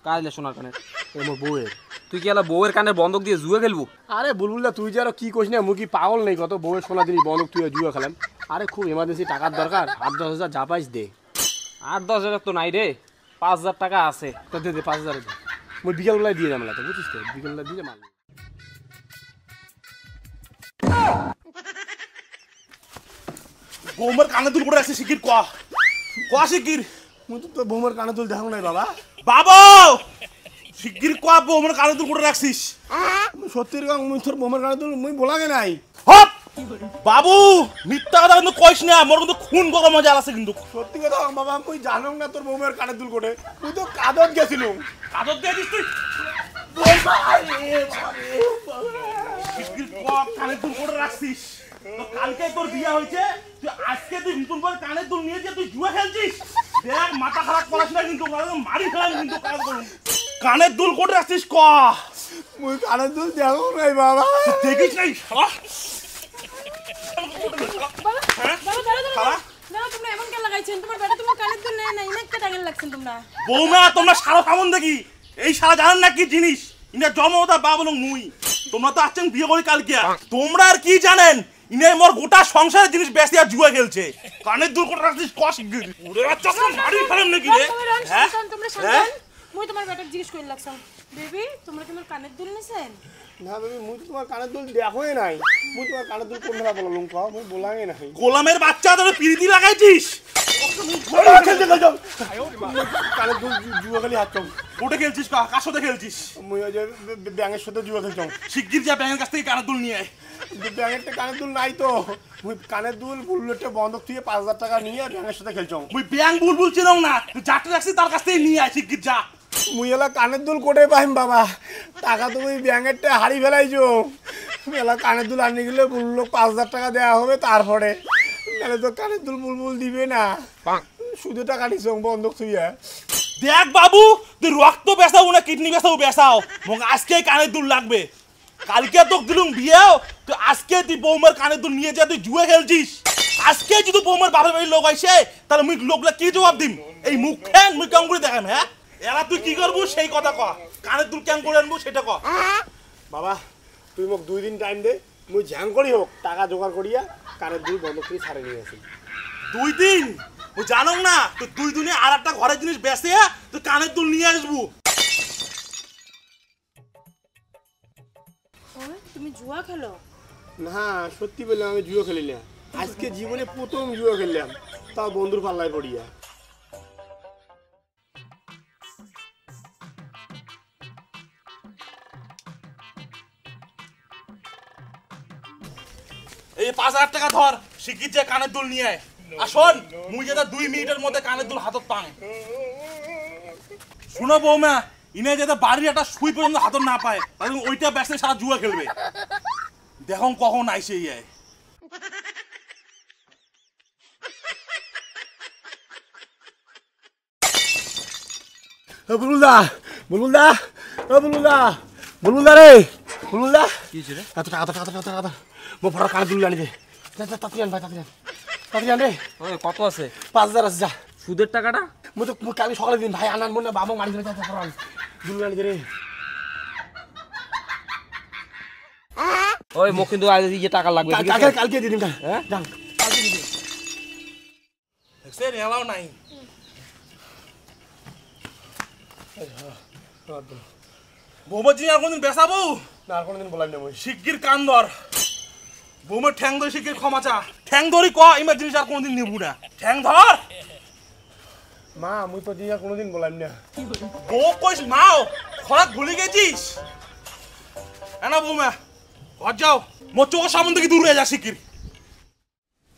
কাজলে সোনার কানের মোর বউয়ের। তুই কি এলা বউয়ের কানের বন্ধক দিয়ে জুয়ে খেলবো? আরে বুলবুল তুই যে আরো কি কইস না, মুই কি পাগল নেই কত বউয়ের সোনা জিনিস বন্ধক তুই জুয়া খেলাম। আরে খুব এমার্জেন্সি টাকার দরকার, 8-10 হাজার যা পাইস দে। 8-10 হাজার তো নাই রে, 5,000 টাকা আছে। তো দে দে 5,000 দে, মুই বিকালবেলায় দিয়ে যাম, তো বুঝছিস তো, বিকালবেলা দিয়ে যাম। বৌমার কানে দুল করে আছে শিগগির কোয়া কোয়া শিগগির। মুই তো তোর বৌমার কানে দুল দেখাম নাই বাবা। বাবা শিগগির কোয়া বৌমার কানে দুল করে রাখছিস। সত্যি রকম মুই তোর বৌমার কানে দুল মুই বলাগে নাই। হপ বাবু মিথ্যা কথা কিন্তু কইস না, মোর কিন্তু খুন গরম মজা আছে কিন্তু। সত্যি কথা বাবা, মুই জানম না তোর বৌমার কানে দুল করে, তুই তো কাদত গেছিলুম। কাদত দিয়ে দিস তুই? শিগগির কোয়া কানে দুল করে রাখছিস। তো কালকে তোর বিয়া হয়েছে, তুই আজকে তুই নতুন করে কানের দুল নিয়ে যে তুই জুয়া খেলছিস। দেখ মাথা খারাপ করাস না কিন্তু, মারি ফেলাম কিন্তু। কানের দুল করে রাখছিস ক? মুই কানে দুল দেখাম নাই বাবা। দেখিস নাই শালা? বৌমা তোমরা সারা কেমন দেখি, এই সারা জানেন না কি জিনিস? ইনা জমতা বা বলুন মুই, তোমরা তো আসছেন বিয়ে করে কালকে, তোমরা আর কি জানেন? ইনে মোর গোটা সংসারের জিনিস বেশি আর জুয়া খেলছে। কানের দুল করে রাখছিস কস উড়ে বাচ্চা মারি ফেলেন নাকি রে? হ্যাঁ তোমরা শান্তন, মুই তোমার বেটাকে জিজ্ঞেস করি লাগছাম, বেবি তোমরা কি মোর কানের দুল নিছেন? না বেবি, মুই তো তোমার কানের দুল দেখোই নাই। মুই তোমার কানের দুল কোন ধরা বললুম কও, মুই বলাগে নাই। গোলামের বাচ্চা তোরে পিরিতি লাগাইছিস? খেলতে গেল কানের দুল জুয়া খেলি হাত কম। ওটা খেলছিস কার সাথে খেলছিস? মুই ওই যে ব্যাঙের সাথে জুয়া খেলছম। শিগগির যা ব্যাঙের কাছ থেকে কানের দুল নিয়ে আয়। ব্যাঙেরটা কানের দুল নাই তো, মুই কানের দুল বুলবুলটা বন্ধক থেকে 5,000 টাকা নিয়ে ব্যাঙের সাথে খেলছম। মুই ব্যাং বুলবুল চিনং না, তুই যাকে রাখছিস তার কাছ থেকে নিয়ে আয় শিগগির যা। মুই এলা কানের দুল কোটে পাইম বাবা, টাকা তো ওই ব্যাঙেরটা হারি ফেলাইছো। এলা কানের দুল আনি গেলে বুলবুল 5,000 টাকা দেওয়া হবে, তারপরে নাহলে তো কানের দুল বুলবুল দিবে না। শুধু টাকা নিছ বন্ধক থুইয়া। দেখ বাবু, তুই রক্ত বেচাও না কিডনি বেচাও, মোক আজকে কানের দুল লাগবে। কালকে তোকে দিলুম বিয়েও, তুই আজকে তুই বৌমার কানের দুল নিয়ে যা, তুই জুয়ে খেলছিস। আজকে যদি বৌমার বাপের বাড়ির লোক আসে, তাহলে মুই লোকলা কি জবাব দিম? এই মুখ ফ্যান মুই কেমন করে দেখাম? হ্যাঁ এরা তুই কি করবো সেই কথা ক, কানের দুল কেমন করে আনবো সেটা ক। বাবা তুই মোক 2 দিন টাইম দে, মুই ঝ্যাং করি হোক টাকা জোগাড় করিয়া কানের দুল বন্ধক থেকে ছাড়ে নিয়ে আসি। 2 দিন? তুই জানো না তুই 2 দিনে আর একটা ঘরের জিনিস বেচে তুই কানের দুল নিয়ে আসবো। তুমি জুয়া খেলো? না সত্যি বললাম, আমি জুয়ো খেলি না। আজকে জীবনে প্রথম জুয়ো খেললাম, তাও বন্ধুর পাল্লায় পড়িয়া। এই 5,000 টাকা ধর, শিগগির যে কানের দুল নিয়ে আয়। আর শোন, মুই যেটা 2 মিনিটের মধ্যে কানের দুল হাতত পাং। শুনো বৌমা, ইনে যাতে বাড়ির একটা সুই পর্যন্ত হাতত না পায়, তাহলে ওইটা বেসলে সারা জুয়া খেলবে। দেখো কখন আইসে ইয়ে। বুলবুলদা, বুলবুলদা, বুলবুলদা, বুলবুলদা রে, বুলবুলদা। কি হইছে রে? টাকা মো ফটো কানের দুল আনি দে। তাড়াতাড়ি আন ভাই, তাড়াতাড়ি আন রে। ওই কত আছে? 5,000 আছে, যা। সুদের টাকাটা? মুই তো কালকে সকালে দিন ভাই আনান মনে বাবা মারি ধরে যাচ্ছে ফরান দুল আনি দে রে। ওই মোক কিন্তু আজ ইয়ে টাকা লাগবে। কালকে দিয়ে দিন। হ্যাঁ যান, কালকে দিয়ে দিন। সে নেলাও নাই। বৌমা জি আর কোনদিন বেসাবো না, আর কোনদিন বলাই না মুই। শিগগির কান ধর, বৌমার ঠ্যাং ধরে শিগগির ক্ষমা চা। ঠ্যাং ধরি ক ইমার্জেন্সি আর কোনদিন নিবু না। ঠ্যাং ধর। মা মুই তো দিয়া কোনদিন বলাই না। বউ কইস মাও খরাক ভুলে গেছিস? না বৌমা ঘর যাও, মোর চোখের সামনে থেকে দূর হয়ে যা শিগগির।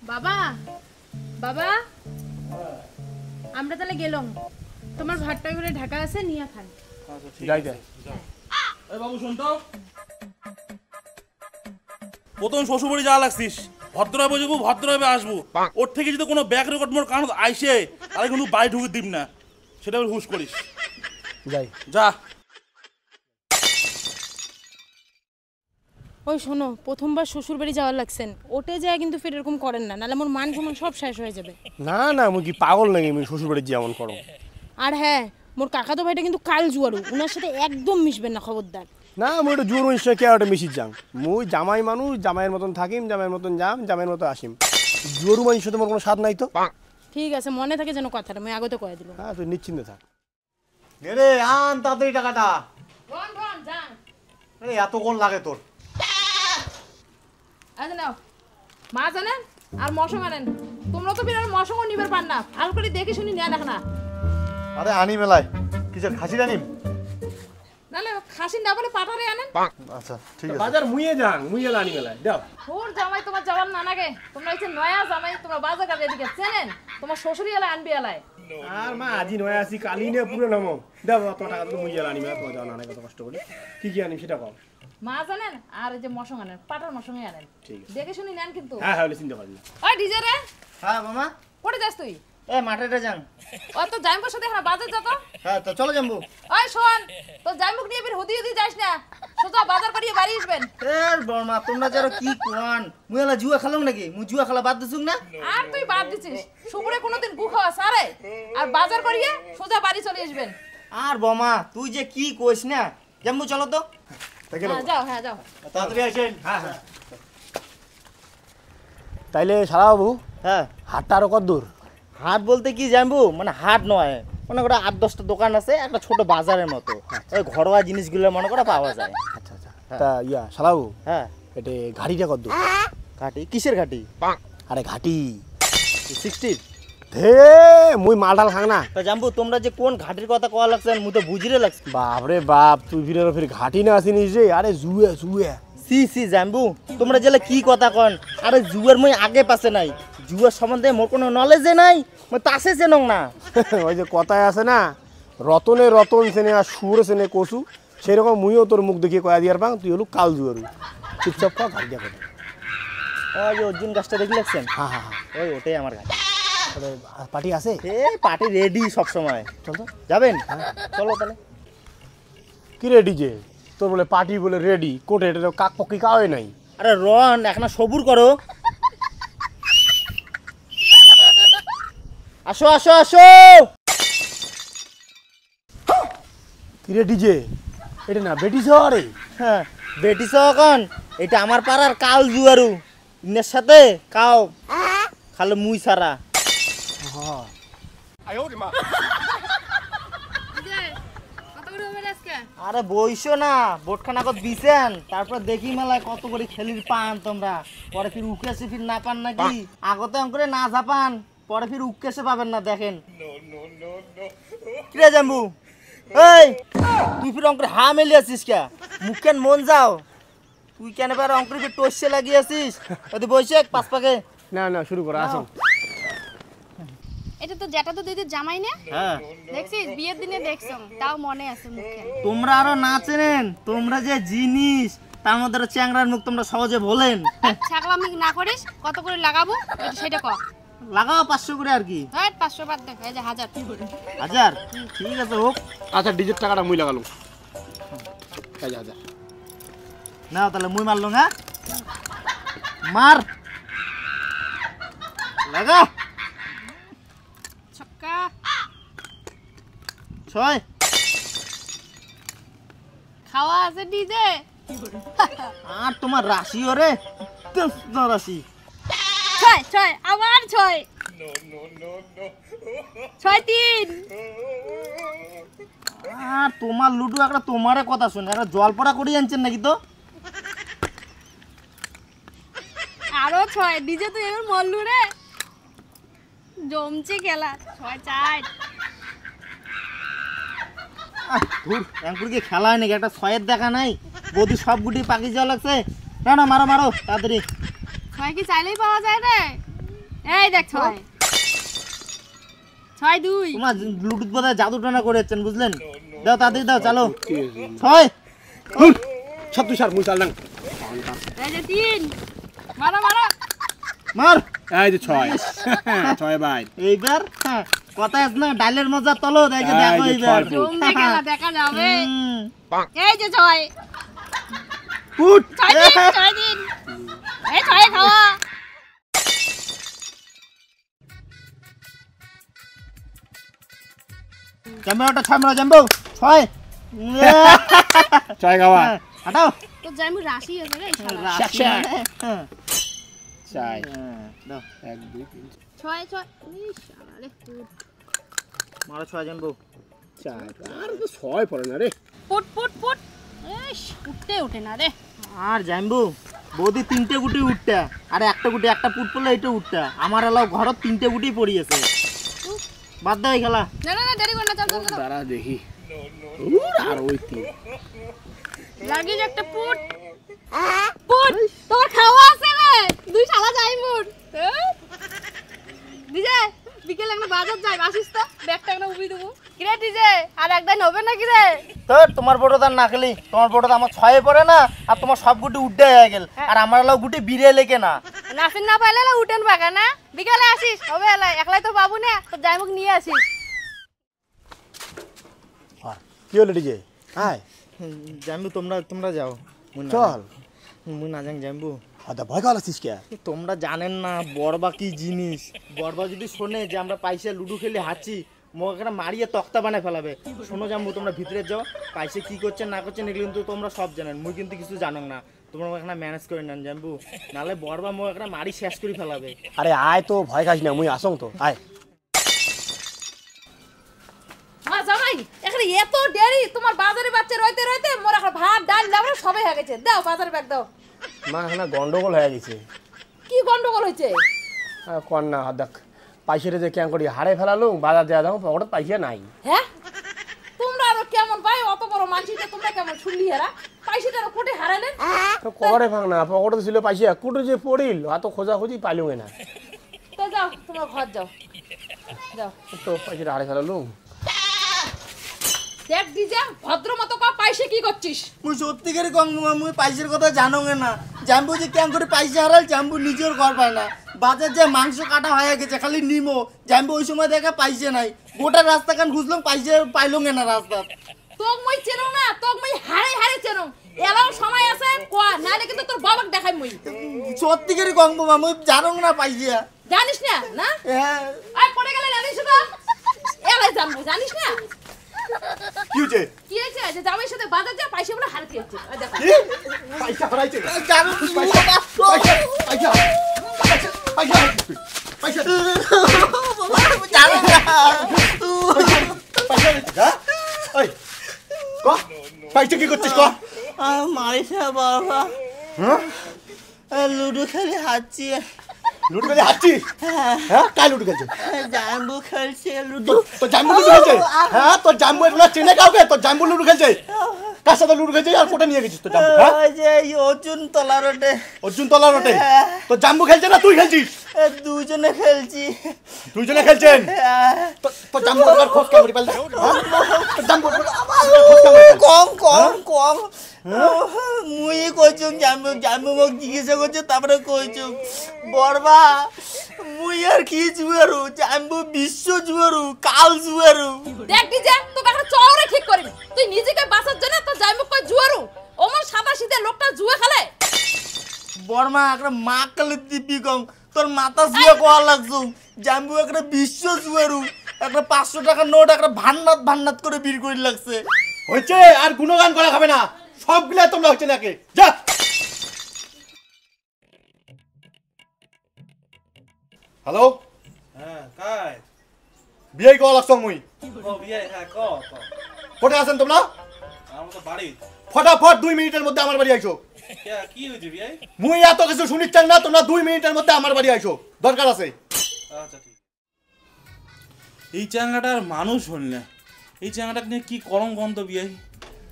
বাবা, বাবা আমরা তাহলে গেলাম, তোমার ভাতটা করে ঢাকা আছে নিয়ে খান। যাই যাই। এই বাবু শুন তো, প্রথম শ্বশুরবাড়ি যাওয়া লাগছিস, ভদ্রভাবে যাবো ভদ্রভাবে আসবো। ওর থেকে যদি কোনো ব্যাক রেকর্ড মোর কান আইসে, তাহলে কিন্তু বাড়ি ঢুকে দিম না, সেটা হুশ করিস। যাই যা। ওই শোনো, প্রথমবার শ্বশুর বাড়ি যাওয়ার লাগছেন, ওটে যায় কিন্তু ফের এরকম করেন না, নাহলে মোর মান সম্মান সব শেষ হয়ে যাবে। না না মুই কি পাগল নাকি, মুই শ্বশুর বাড়ি যেমন করো। আর হ্যাঁ, মোর কাকা তো ভাইটা কিন্তু কাল জুয়ারু, ওনার সাথে একদম মিশবেন না, খবরদার। না মুই একটু জোর নিশ্চয় কে ওটা মিশির যাং, মুই জামাই মানুষ, জামাইয়ের মতন থাকিম, জামাইয়ের মতন যাম, জামাইয়ের মতো আসিম। জোরু মানুষের সাথে মোর কোনো স্বাদ নাই তো। ঠিক আছে, মনে থাকে যেন কথাটা, আমি আগতে কয়ে দিল। হ্যাঁ তুই নিশ্চিন্ত থাক। রে আন তাড়াতাড়ি টাকাটা। এত কোন লাগে তোর? আচ্ছা নাও, মা জানেন আর মশং আনেন। তোমরা তো বিরাট মশংও নিবার পার না, আর করে দেখে শুনি নেয় না। আরে আনি মেলায় কিসের খাসি আনিম? নাহলে খাসি না বলে পাটারে আনেন। আচ্ছা ঠিক আছে। বাজার মুইয়ে যাং, মুইয়ে লানি মেলায় দাও। ওর জামাই তোমার জবাব না নাগে, তোমরা হচ্ছে নয়া জামাই, তোমরা বাজার কাটে এদিকে চেনেন, তোমার শ্বশুরি এলায় আনবি এলায়। আর মা আজি নয় আসি, কালি নিয়ে পুরো নামো দাও। তোমার টাকা তো মুইয়ে লানি মেলা, তোমার যাওয়া না কত কষ্ট করে। কি কি আনিম সেটা কম। মা জানেন আর এই যে মশং আনেন, পাটার মশংই আনেন, ঠিক আছে। দেখে শুনি নেন কিন্তু। হ্যাঁ হ্যাঁ চিন্তা করি না। ওই ডিজে রে, হ্যাঁ মামা, কোটে যাস তুই? এ মাঠেটা যান। ও তো জাইমুর সাথে এখন বাজার যত। হ্যাঁ তো চলো যাবো। ওই শোন, তো জাইমুক নিয়ে বের হুদি হুদি যাস না, সোজা বাজার করিয়ে বাড়ি আসবেন। এ বর্মা তোমরা যারা কি কোন, মুই এলা জুয়া খেলাম নাকি? মুই জুয়া খেলা বাদ দিছুক না। আর তুই বাদ দিছিস, শুকুরে কোনোদিন গু খাওয়া সারে, আর বাজার করিয়ে সোজা বাড়ি চলে আসবেন। আর বর্মা তুই যে কি কইস না, যাবো চলো তো। হ্যাঁ যাও, হ্যাঁ যাও। তাড়াতাড়ি আসেন। হ্যাঁ হ্যাঁ তাইলে সারা বাবু হ্যাঁ হাটটা আরো কত দূর? হাট বলতে কি জানবো, মানে হাট নয়, মনে করো 8-10টা দোকান আছে, একটা ছোট বাজারের মতো। ওই ঘরোয়া জিনিসগুলো মনে করো পাওয়া যায়। আচ্ছা আচ্ছা তা ইয়া সারা বাবু হ্যাঁ এটা ঘাটিটা কত দূর? ঘাটি কিসের ঘাটি? আরে ঘাটি 60। ধে মুই মালডাল খাং না। তা জানবো তোমরা যে কোন ঘাটির কথা কওয়া লাগছেন, মুই তো বুঝিরে লাগছি। বাপরে বাপ, তুই ফিরে ঘাটি না আসিনিস রে? আরে জুয়ে জুয়ে সি সি জানবু তোমরা জেলে কি কথা কন? আরে জুয়ার মই আগে পাশে নাই, জুয়ার সম্বন্ধে মোর কোনো নলেজে নাই, মই তাসে চেনং না। ওই যে কথায় আছে না, রতনে রতন চেনে আর সুর চেনে কচু, সেরকম মুইও তোর মুখ দেখিয়ে কয়া দিয়ার পাং, তুই হলু কাল জুয়ারু। চুপচাপ খাও, ঘাটি দেখা। ওই যে অর্জুন গাছটা দেখি লাগছেন, হ্যাঁ হ্যাঁ হ্যাঁ ওই ওটাই আমার ঘাটি। পার্টি আছে? এ পার্টি রেডি সব সময়। চল তো। যাবেন? চলো তাহলে। কি রেডি যে তোর বলে পার্টি বলে রেডি, কোটে এটা কাক পক্ষী কাওয়ে নাই। আরে রন এখন সবুর করো, আসো আসো আসো। কি রেডি যে এটা না বেটি শহরে? হ্যাঁ বেটি সহকন, এটা আমার পাড়ার কাল জুয়ারু, ইনের সাথে কাও খালি মুই সারা। আরে বইসো না, বোটখানা কত বিছেন, তারপর দেখি মেলায় কত করে খেলির পান তোমরা, পরে ফির উকেসে ফির না পান নাকি? আগতে অঙ্করে না ঝাপান, পরে ফির উকেসে পাবেন না। দেখেন কিরে জাম্বু, এই তুই ফির অঙ্করে হা মেলি আছিস কে? মুখ কেন মন যাও, তুই কেন এবার অঙ্করে ফির টসে লাগিয়ে আছিস? ওদি বইসে পাঁচ পাকে। না না শুরু করো, আসো। এটা তো যেটা তো দিদির জামাই না, হ্যাঁ দেখছিস বিয়ের দিনে দেখছো, তাও মনে আছে মুখে। তোমরা আরো না চেনেন, তোমরা যে জিনিস, তার মধ্যে আরো চ্যাংরার মুখ তোমরা সহজে বলেন। ছাগলামি না করিস, কত করে লাগাবো সেটা কর। লাগাও 500 করে আর কি। হ্যাঁ 500 বাদ দেখ, এই যে 1000 1000 ঠিক আছে হোক। আচ্ছা ডিজের টাকাটা মুই লাগালুম। এই যা যা নাও তাহলে মুই মারলো না, মার লাগা। ছক্কা 6 খাওয়া আছে ডিজে। আর তোমার রাশি ওরে রাশি 6 আবার 6 6-3। আর তোমার লুডু একটা তোমারে কথা শুনে একটা জল পড়া করে আনছেন নাকি? তো আরো 6 ডিজে তো এবার মল্লু রে, জমছে খেলা। 6-4 কি খেলা হয় নাকি? একটা 6-এর দেখা নাই, বৌদি সব গুটি পাকি যাওয়া লাগছে। না না মারো মারো তাড়াতাড়ি। 6 কি চাইলেই পাওয়া যায় রে? এই দেখ 6 6-2। তোমার লুডুত বোধহয় জাদু টানা করেছেন বুঝলেন। দাও তাড়াতাড়ি দাও, চালো 6 সব তুই সার মুই চাল না। এই যে 3 মারো মারো মার। এই যে 6 6 ভাই এইবার কথা আছে না, ডালের মজা তলো দেখে দেখো এইবার জমছে খেলা, দেখা যাবে। হুম। এই যে 6 ফুট 6-3 এই 6 খাওয়া। জাম্বু ওটা 6 মারা জাম্বু 6 চাই খাওয়া হাঁটাও তো জামু রাশি আছে রে শালা চাই দাও 1 2 3 ছয় ছয় ইস শালা রে মারো 6 জাম্বু চাই আর তো 6 পড়ে না রে ফুট ফুট ফুট ইস উঠতে ওঠে না রে আর জাম্বু বৌদি 3টে গুটি উঠটা আর একটা গুটি একটা পুট পড়লে এটা উঠটা আমার এলাও ঘরত 3টে গুটি পড়িয়েছে বাদ দাও এই খেলা না না না দেরি কর না চল চল চল দাঁড়া দেখি আর ওই 3 লাগিস একটা পুট পুট তোর খাওয়া আছে রে দুই শালা যাই মুট ডিজে বিকেল একটা বাজার যাই আসিস তো ব্যাগটা একটা উবি দেবো কিরে ডিজে আর একদিন হবে নাকি রে তো তোমার বড়টা না খেলি তোমার বড়টা আমার 6 এ পড়ে না আর তোমার সব গুটি উঠে হয়ে গেল আর আমার এলাও গুটি বিরে লেকে না নাসিন না পাইলে উঠেন বাগা না বিকালে আসিস হবে এলাই একলাই তো পাবো না তো যাইমুক নিয়ে আসিস কি হলো ডিজে হাই জাম্বু তোমরা যাও চল মুই না যাং জাম্বু আদা ভয় খাওয়া লাগছিস কে তোমরা জানেন না বড়বা কি জিনিস বড়বা যদি শোনে যে আমরা পাইসা লুডু খেলে হাঁচি মোকে মারিয়ে তক্তা বানায় ফেলাবে শোনো জাম্বু তোমরা ভিতরে যাও পাইসে কি করছেন না করছেন এগুলো কিন্তু তোমরা সব জানেন মুই কিন্তু কিছু জানো না তোমরা এখানে ম্যানেজ করে নেন জাম্বু নাহলে বড়বা মোকে একটা মারি শেষ করে ফেলাবে আরে আয় তো ভয় খাস না মুই আসং তো আয় মা জামাই এখানে এত দেরি তোমার বাজারে বাচ্চা রইতে রইতে মোর এখন ভাত ডাল লাবড়া সবাই হয়ে গেছে দাও বাজারে ব্যাগ দাও মা এখানে গন্ডগোল হয়ে গেছে কি গন্ডগোল হয়েছে কর না দেখ পাইসারে যে ক্যাং করি হারে ফেলালু বাজার দেওয়া দাও পকেটে পয়সা নাই হ্যাঁ তোমরা আরো কেমন ভাই অত বড় মানসিটা তোমরা কেমন শুনলি হেরা পয়সাটা কোটে হারালেন তো করে ভাঙ না পকেটে ছিল পয়সা কুটু যে পড়িল অত খোঁজাখুঁজি পাইলু না তো যাও তোমরা ঘর যাও যাও তো পয়সাটা হারে ফেলালু দেখ ডিজে ভদ্র মতো কা পয়সা কি করছিস মুই সত্যিকারে কম মুই পাইসের কথা জানো না জাম্বু যে কেন করে পয়সা হারাল জাম্বু নিজের ঘর পায় না বাজার যে মাংস কাটা হয়ে গেছে খালি নিমো জাম্বু ওই সময় দেখা পাইছে নাই গোটা রাস্তা কান খুঁজলাম পয়সা পাইলো না রাস্তা তোক মই চেনো না তোক মই হারে হারে চেনো এলাও সময় আছে কোয়া নালে কিন্তু তোর বাবাকে দেখাই মই সত্যিকারে কম মুই জানো না পাইসা জানিস না না হ্যাঁ আই পড়ে গেলে জানিস তো এলাই জানবো জানিস না কি হচ্ছে কি হয়েছে যে জামাইয়ের সাথে বাজার যা পয়সা বলে হারাতে যাচ্ছে ওই দেখো কি পয়সা হারাইছে জানো পয়সা পয়সা পয়সা পয়সা জানো না পয়সা ওই ক পয়সা কি করছিস ক মারিছে বাবা লুডো খেলে হাঁচি লুডু খেলে হাঁটছিস হ্যাঁ কাই লুডু খেলছিস জাম্বু খেলছে লুডো তো জাম্বু লুডু খেলছে হ্যাঁ তোর জাম্বু এগুলো চেনে কাউকে তোর জাম্বু লুডু খেলছে কার সাথে লুডু খেলছে আর কোটা নিয়ে গেছিস তোর জাম্বু হ্যাঁ ওই যে অর্জুন তলা রোডে অর্জুন তলা রোটে তোর জাম্বু খেলছে না তুই খেলছিস দুজনে খেলছি দুইজনে খেলছেন তোর জাম্বু এবার খোঁজ কামড়ি পাল তোর জাম্বু খোঁজ কামড়ি কম কম কম মুই কইছুম জাম্বু জাম্বু মোক জিজ্ঞাসা করছে তারপরে কইছুম বড়বা মুই আর কি জুয়ারু জাম্বু বিশ্ব জুয়ারু কাল জুয়ারু দেখ ডিজে তোকে একটা চওড়ে ঠিক করিনি তুই নিজেকে বাঁচার জন্য তো জামাই কই জুয়ারু ওমন সাদা সিধে লোকটা জুয়া খেলে বর্মা একটা মা কালে দিবি কম তোর মাথা জুয়া কোয়া লাগছু জাম্বু একটা বিশ্ব জুয়ারু একটা 500 টাকা নোট একটা ভান্নাত করে বিল করে লাগছে হয়েছে আর গুণগান করা খাবে না সবগুলা তোমরা হচ্ছে নাকি যা হ্যালো হ্যাঁ কাই বিয়ে কল আসছো মুই ও বিয়ে হ্যাঁ ক কোথায় আছেন তোমরা আমার তো বাড়ি ফটাফট 2 মিনিটের মধ্যে আমার বাড়ি আইসো কি হয়েছে বিয়ে মুই এত কিছু শুনিচ্ছেন না তোমরা 2 মিনিটের মধ্যে আমার বাড়ি আইসো দরকার আছে আচ্ছা ঠিক এই চাঙ্গাটার মানুষ হল না এই চাঙ্গাটা নিয়ে কি করম গন্ধ বিয়ে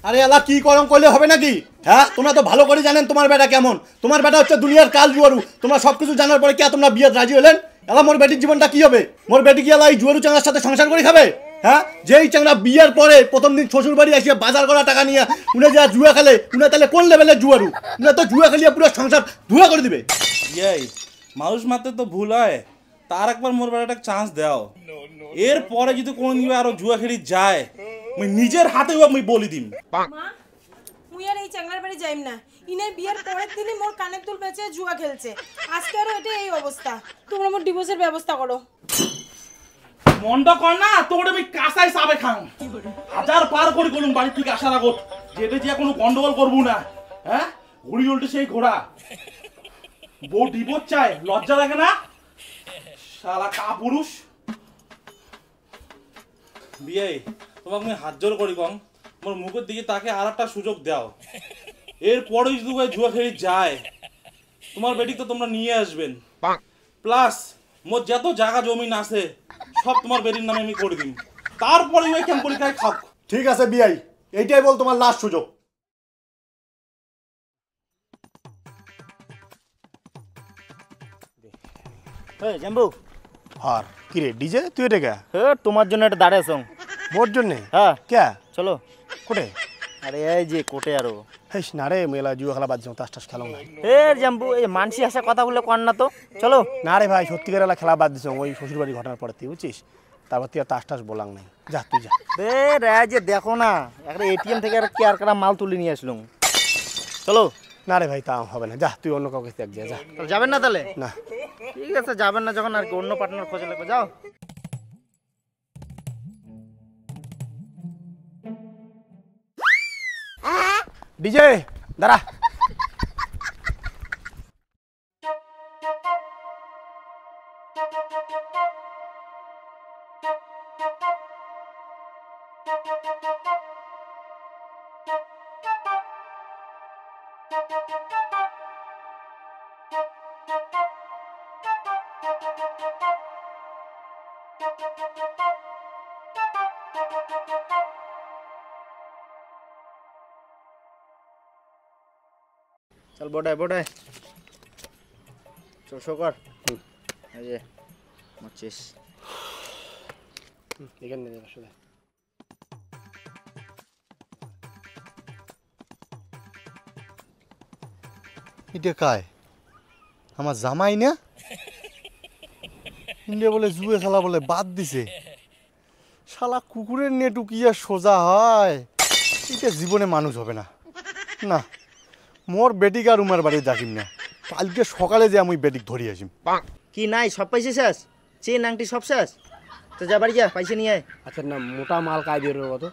আরে আল্লাহ কি করম করলে হবে নাকি হ্যাঁ তোমরা তো ভালো করে জানেন তোমার বেটা কেমন তোমার বেটা হচ্ছে দুনিয়ার কাল জুয়ারু তোমরা সবকিছু জানার পরে কি তোমরা বিয়ে রাজি হলেন এলা মোর বেটির জীবনটা কি হবে মোর বেটি কি এলা এই জুয়ারু চাঙ্গার সাথে সংসার করে খাবে হ্যাঁ যেই চাঙ্গা বিয়ের পরে প্রথম দিন শ্বশুর বাড়ি আসিয়া বাজার করা টাকা নিয়ে উনি যা জুয়া খেলে উনি তাহলে কোন লেভেলের জুয়ারু উনি তো জুয়া খেলিয়ে পুরো সংসার ধুয়া করে দিবে এই মানুষ মাত্র তো ভুল হয় তার একবার মোর বেড়াটা চান্স দাও এর পরে যদি কোনদিন আরো জুয়া খেলি যায় মুই নিজের হাতে মুই বলি দিম মা মুই আর এই চাংলার বাড়ি যাইম না ইনে বিয়ের পরের দিনই মোর কানের দুল বেচে জুয়া খেলছে আজকে আরো এটা এই অবস্থা তোমরা মোর ডিভোর্সের ব্যবস্থা করো মনটা কর না তোর আমি কাঁসাই সাবে খাং হাজার পার করে গেলুম বাড়ি থেকে আসার আগত যেটা যে কোনো গন্ডগোল করবো না হ্যাঁ ঘুড়ি উল্টে সেই ঘোড়া বউ ডিভোর্স চায় লজ্জা লাগে না শালা কা পুরুষ বিয়ে তোমাকে আমি হাত জোর করি কম মোর মুখের দিকে তাকে আর একটা সুযোগ দাও এরপরে যদি জুয়া খেলি যায় তোমার বেটি তো তোমরা নিয়ে আসবেন প্লাস মোর যত জায়গা জমিন আছে সব তোমার বেটির নামে আমি করে দিন তারপরে ওই ক্যাম্প পরীক্ষায় খাও ঠিক আছে বিয়াই, এইটাই বল তোমার লাস্ট সুযোগ। জাম্বু আর কি রে ডিজে তুই এটা কে? তোমার জন্য একটা দাঁড়িয়ে আছো। মোর জন্যে? হ্যাঁ কে? চলো। কোটে? আরে এই যে কোটে আরো হেস না রে, মেলা জুয়া খেলা বাদ যাও, তাস টাস খেলাম না। জাম্বু এই মানসি আসা কথাগুলো কর না তো, চলো। না রে ভাই, সত্যিকার খেলা বাদ দিছ ওই শ্বশুরবাড়ি ঘটনার পরে, তুই বুঝছিস? তারপর তুই আর তাস টাস বলাং নাই, যা তুই যা। যে দেখো না একটা এটিএম থেকে আর কেয়ার করা মাল তুলে নিয়ে আসলুম, চলো। না রে ভাই, তা হবে না, যা তুই অন্য কাউকে দেখ, যা। যাবেন না তাহলে? না ঠিক আছে, যাবেন না যখন আর কি অন্য পার্টনার খোঁজে লাগবে, যাও। ডিজে দাঁড়া। চল বড়াই বড়াই, চল শো কর। এই যে মাছিস এখানে নিয়ে আসলে এটা কায় আমার জামাই না? ইন্ডিয়া বলে জুয়ে খেলা বলে বাদ দিছে, শালা কুকুরের নেটু কি আর সোজা হয়? এটা জীবনে মানুষ হবে না। না, মোর বেটিক আর উমার বাড়ি যাকিম না, কালকে সকালে যে আমি বেটিক ধরি আসিম। কি নাই সব পয়সা শেষ, চেন আংটি সব শেষ, তো যা বাড়ি যা, পয়সা নিয়ে আয়। আচ্ছা না, মোটা মাল কায় দিয়ে রবে কত?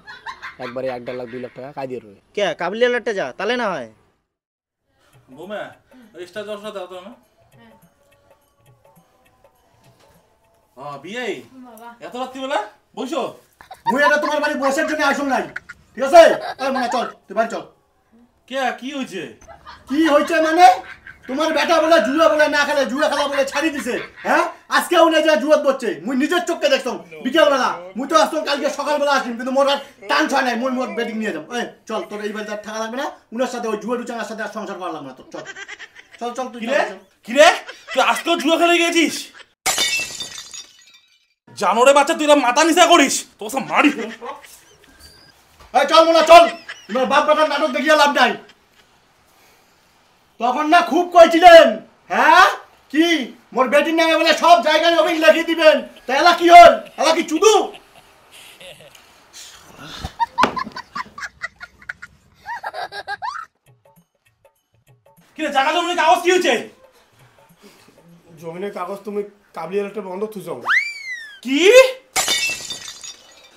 একবারে 1.5 লাখ 2 লাখ টাকা কায় দিয়ে রবে? কে কাবলিয়া লাটটা যা, তাহলে না হয়। বৌমা এক্সট্রা 10টা দাও তো না। হ্যাঁ বিয়ে এত রাত্রিবেলা বসো। মুই এটা তোমার বাড়ি বসার জন্য আসুন নাই, ঠিক আছে? এই মানে চল, তুই বাড়ি চল। কে কি হয়েছে? কি হয়েছে মানে? তোমার বেটা বলে জুয়া বলে না খেলে, জুয়া খেলা বলে ছাড়ি দিছে। হ্যাঁ, আজকে উনি যা জুয়াত বসছে, মুই নিজের চোখে দেখতাম বিকেলবেলা। মুই তো আসতাম কালকে সকালবেলা আসিম, কিন্তু মোর আর টান ছয় নাই, মুই মোর বেটিং নিয়ে যাম। এই চল, তোর এই বাড়িতে থাকা লাগবে না, উনার সাথে ওই জুয়া ডুচাঙ্গার সাথে আর সংসার করা লাগবে না তোর। চল চল চল, তুই কিরে কিরে তুই আজকেও জুয়া খেলে গেছিস? জানোরে বাচ্চা, তুই মাথা নিচা করিস, তোর সব মারি। এই চল মোনা চল, তোমার বাপ বেটার নাটক দেখিয়ে লাভ নাই। তখন না খুব কইছিলেন, হ্যাঁ কি মোর বেটির নামে বলে সব জায়গায় অভিযোগ লিখে দিবেন, তা এলা কি হল? এলা কি চুদু? কিরে জায়গা জমি কাগজ কি হয়েছে? জমিনের কাগজ তুমি কাবলিয়ার একটা বন্ধ থুছো। কি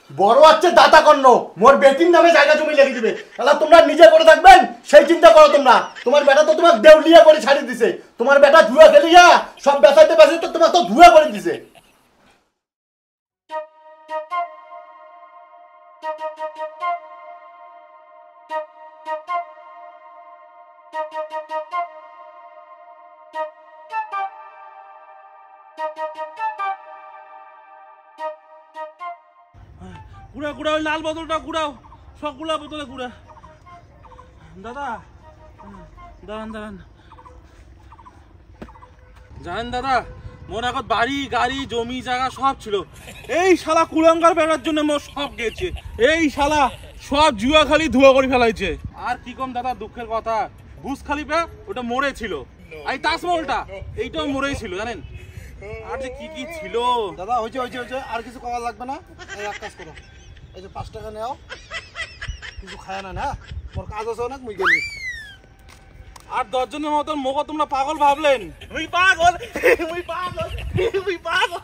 বড় আছে দাতা কর্ণ, মোর বেটির নামে জায়গা জমি লিখে দিবে, এলা তোমরা নিজে করে থাকবেন সেই চিন্তা করো তোমরা। তোমার বেটা তো তোমাকে দেউলিয়া করে ছাড়ি দিছে, তোমার বেটা জুয়া খেলিয়া সব বেচাইতে পারছে, তো তোমার তো ধুয়া করে দিছে। গুড়া গুড়া ওই লাল বোতলটা গুড়াও, সবগুলা বোতলে গুড়া। দাদা দাঁড়ান দাঁড়ান, জানেন দাদা মোর আগত বাড়ি গাড়ি জমি জায়গা সব ছিল, এই শালা কুলাঙ্গার বেড়ার জন্য মোর সব গেছে। এই শালা সব জুয়া খালি ধুয়া করে ফেলাইছে। আর কি কম দাদা, দুঃখের কথা, বুজ খালিফা ওটা মরে ছিল, এই তাজমহলটা এইটাও মরেই ছিল জানেন। আর যে কি কি ছিল দাদা, হয়েছে হয়েছে হয়েছে, আর কিছু করার লাগবে না। এই এক কাজ করো, এই যে 5 টাকা নেও, কিছু খায় না, না মোর কাজ আছে অনেক, মুই গেলি। আর 10 জনের মতন মোকে তোমরা পাগল ভাবলেন। মুই পাগল, মুই পাগল, মুই পাগল।